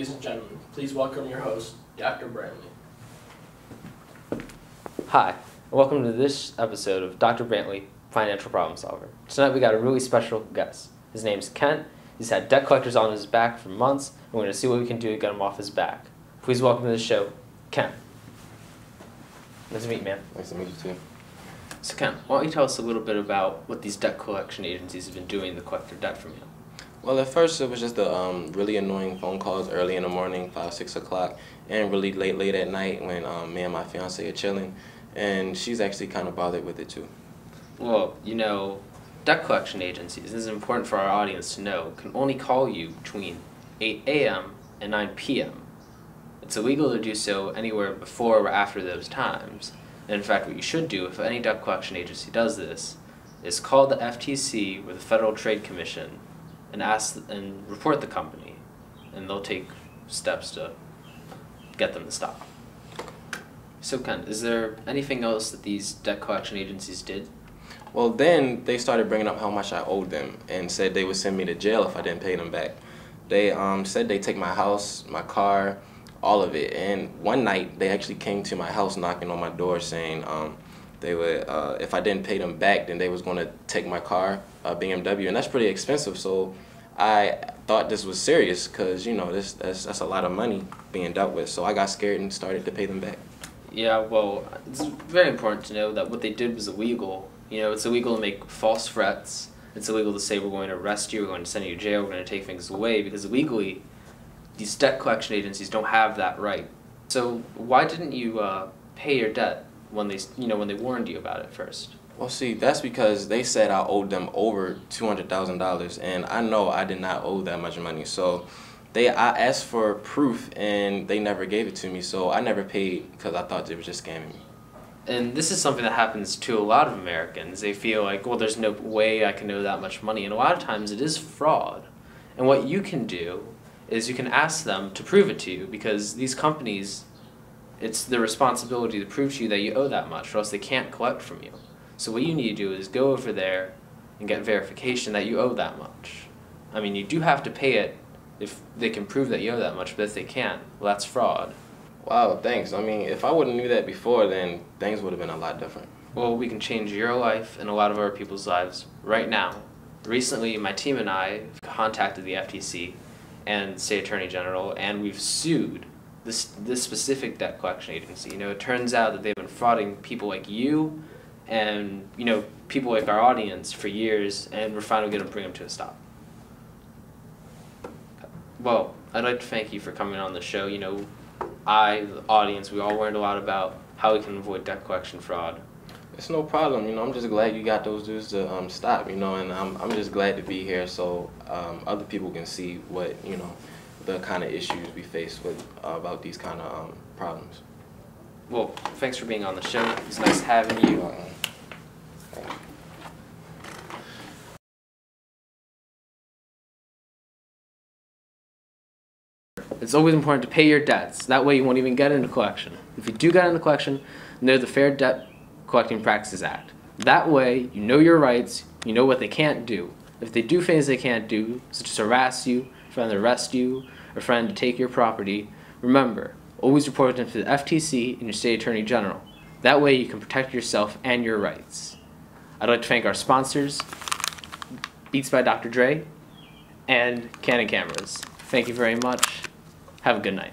ladies and gentlemen, please welcome your host, Dr. Brantley. Hi, and welcome to this episode of Dr. Brantley, Financial Problem Solver. Tonight we got a really special guest. His name's Kenneth. He's had debt collectors on his back for months, and we're going to see what we can do to get him off his back. Please welcome to the show, Ken. Nice to meet you, man. Nice to meet you, too. So Ken, why don't you tell us a little bit about what these debt collection agencies have been doing to collect their debt from you? Well, at first it was just the really annoying phone calls early in the morning, 5, 6 o'clock, and really late at night when me and my fiance are chilling, and she's actually kind of bothered with it too. Well, you know, debt collection agencies, this is important for our audience to know, can only call you between 8 a.m. and 9 p.m. It's illegal to do so anywhere before or after those times. And in fact, what you should do if any debt collection agency does this is call the FTC or the Federal Trade Commission and report the company, and they'll take steps to get them to stop. So Ken, is there anything else that these debt collection agencies did? Well, then they started bringing up how much I owed them and said they would send me to jail if I didn't pay them back. They said they'd take my house, my car, all of it. And one night they actually came to my house knocking on my door saying they would, if I didn't pay them back, then they was going to take my car, BMW, and that's pretty expensive. So I thought this was serious because, you know, that's a lot of money being dealt with. So I got scared and started to pay them back. Yeah, well, it's very important to know that what they did was illegal. You know, it's illegal to make false threats. It's illegal to say we're going to arrest you, we're going to send you to jail, we're going to take things away, because legally, these debt collection agencies don't have that right. So why didn't you pay your debt when they warned you about it first? Well, see, that's because they said I owed them over $200,000, and I know I did not owe that much money. So I asked for proof, and they never gave it to me. So I never paid because I thought they were just scamming me. And this is something that happens to a lot of Americans. They feel like, well, there's no way I can owe that much money. And a lot of times it is fraud. And what you can do is you can ask them to prove it to you, because these companies, it's their responsibility to prove to you that you owe that much, or else they can't collect from you. So what you need to do is go over there and get verification that you owe that much. I mean, you do have to pay it if they can prove that you owe that much, but if they can't, well, that's fraud. Wow, thanks. I mean, if I would have knew that before, then things would have been a lot different. Well, we can change your life and a lot of other people's lives right now. Recently, my team and I have contacted the FTC and State Attorney General, and we've sued this specific debt collection agency. You know, it turns out that they've been frauding people like you and, you know, people like our audience for years, and we're finally going to bring them to a stop. Well, I'd like to thank you for coming on the show. You know, the audience, we all learned a lot about how we can avoid debt collection fraud. It's no problem, you know. I'm just glad you got those dudes to stop, you know, and I'm just glad to be here so other people can see what, you know, the kind of issues we face with about these kind of problems. Well, thanks for being on the show. It's nice having you. Thank you. It's always important to pay your debts. That way you won't even get into collection. If you do get into collection, know the Fair Debt Collecting Practices Act. That way you know your rights, you know what they can't do. If they do things they can't do, such as harass you, threaten to arrest you, or threaten to take your property, remember, always report them to the FTC and your State Attorney General. That way you can protect yourself and your rights. I'd like to thank our sponsors, Beats by Dr. Dre, and Canon Cameras. Thank you very much. Have a good night.